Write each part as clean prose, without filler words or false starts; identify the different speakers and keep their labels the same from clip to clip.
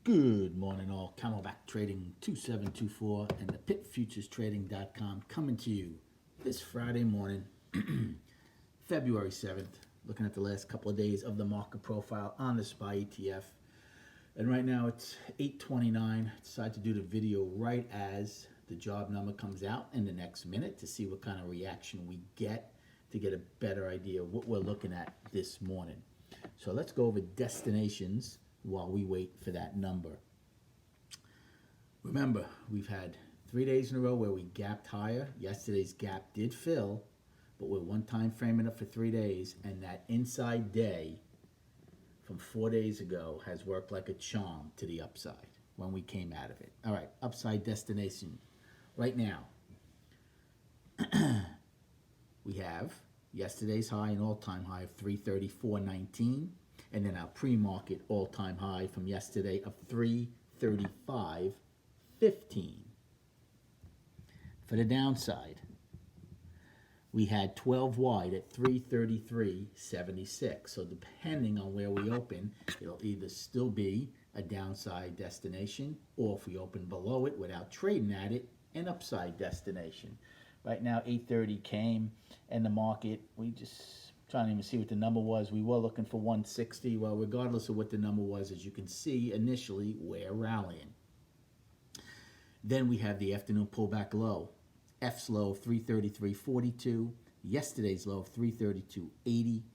Speaker 1: Good morning, all. Camelback Trading 2724 and the pitfuturestrading.com coming to you this Friday morning, February 7th. Looking at the last couple of days of the market profile on the SPY ETF. And right now it's 8:29. Decided to do the video right as the job number comes out in the next minute to see what kind of reaction we get to get a better idea of what we're looking at this morning. So let's go over destinations while we wait for that number. Remember, we've had 3 days in a row where we gapped higher. Yesterday's gap did fill, but we're one time framing up for 3 days, and that inside day from 4 days ago has worked like a charm to the upside when we came out of it. All right, upside destination. Right now, we have yesterday's high, an all-time high of 334.19. And then our pre-market all-time high from yesterday of 335.15. For the downside, we had 12 wide at 333.76. So depending on where we open, it'll either still be a downside destination, or if we open below it without trading at it, an upside destination. Right now, 8:30 came, and the market, we just trying to even see what the number was. We were looking for 160. Well, regardless of what the number was, as you can see, initially, we're rallying. Then we have the afternoon pullback low. F's low of 333.42. Yesterday's low of 332.80.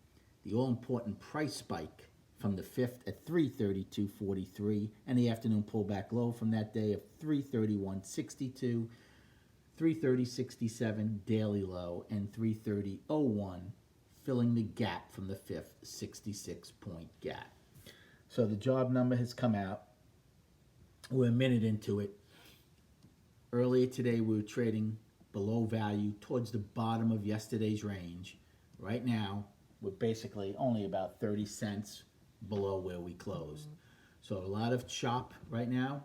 Speaker 1: The all-important price spike from the 5th at 332.43. And the afternoon pullback low from that day of 331.62. 330.67 daily low, and 330.01 filling the gap from the 5th 66-point gap. So the job number has come out. We're a minute into it. Earlier today, we were trading below value towards the bottom of yesterday's range. Right now, we're basically only about 30 cents below where we closed. So a lot of chop right now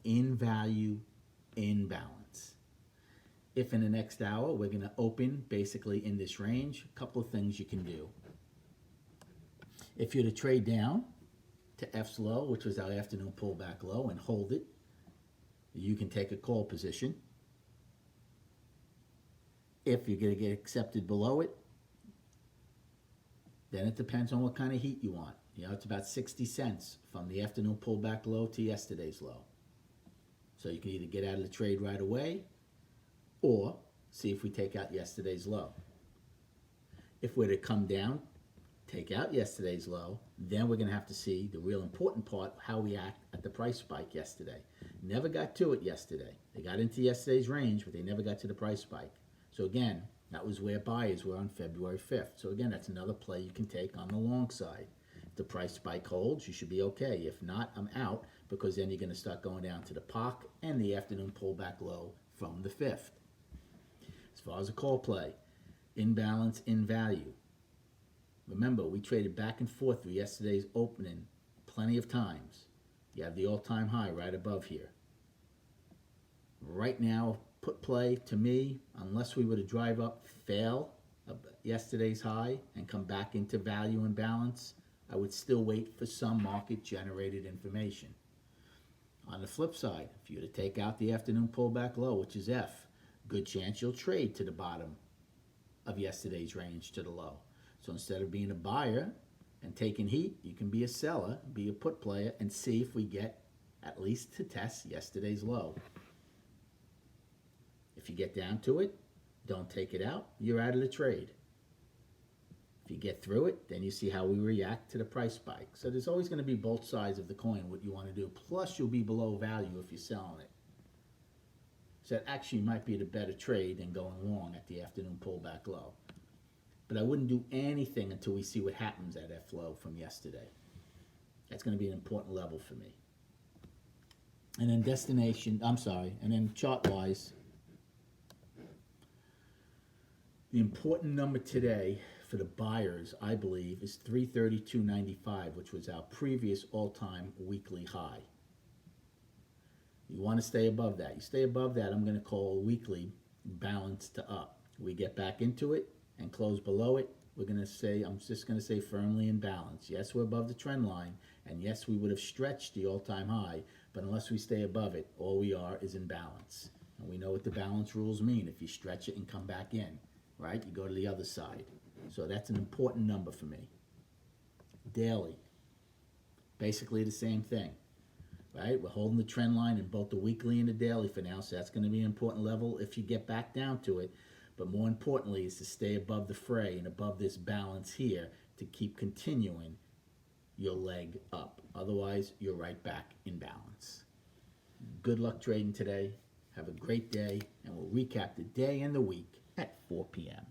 Speaker 1: in value, in balance. If in the next hour we're going to open basically in this range, a couple of things you can do. If you're to trade down to F's low, which was our afternoon pullback low, and hold it, you can take a call position. If you're going to get accepted below it, then it depends on what kind of heat you want. You know, it's about 60 cents from the afternoon pullback low to yesterday's low. So you can either get out of the trade right away, or see if we take out yesterday's low. If we're to come down, take out yesterday's low, then we're going to have to see the real important part, how we act at the price spike yesterday. Never got to it yesterday. They got into yesterday's range, but they never got to the price spike. So again, that was where buyers were on February 5th. So again, that's another play you can take on the long side. If the price spike holds, you should be okay. If not, I'm out, because then you're going to start going down to the POC and the afternoon pullback low from the 5th. As far as a call play, in balance, in value. Remember, we traded back and forth through yesterday's opening plenty of times. You have the all-time high right above here. Right now, put play to me, unless we were to drive up, fail yesterday's high and come back into value and balance, I would still wait for some market-generated information. On the flip side, if you were to take out the afternoon pullback low, which is F, good chance you'll trade to the bottom of yesterday's range to the low. So instead of being a buyer and taking heat, you can be a seller, be a put player, and see if we get at least to test yesterday's low. If you get down to it, don't take it out, you're out of the trade. If you get through it, then you see how we react to the price spike. So there's always going to be both sides of the coin, what you want to do. Plus, you'll be below value if you're selling it. So that actually might be the better trade than going long at the afternoon pullback low. But I wouldn't do anything until we see what happens at F low from yesterday. That's going to be an important level for me. And then and then chart-wise, the important number today for the buyers, I believe, is 332.95, which was our previous all-time weekly high. You want to stay above that. You stay above that, I'm going to call weekly balance to up. We get back into it and close below it, we're going to say, I'm just going to say firmly in balance. Yes, we're above the trend line, And yes, we would have stretched the all-time high, but unless we stay above it, all we are is in balance. And we know what the balance rules mean. If you stretch it and come back in, right, you go to the other side. So that's an important number for me. Daily, basically the same thing, right? We're holding the trend line in both the weekly and the daily for now, so that's going to be an important level if you get back down to it. But more importantly is to stay above the fray and above this balance here to keep continuing your leg up. Otherwise, you're right back in balance. Good luck trading today. Have a great day, and we'll recap the day and the week at 4 p.m.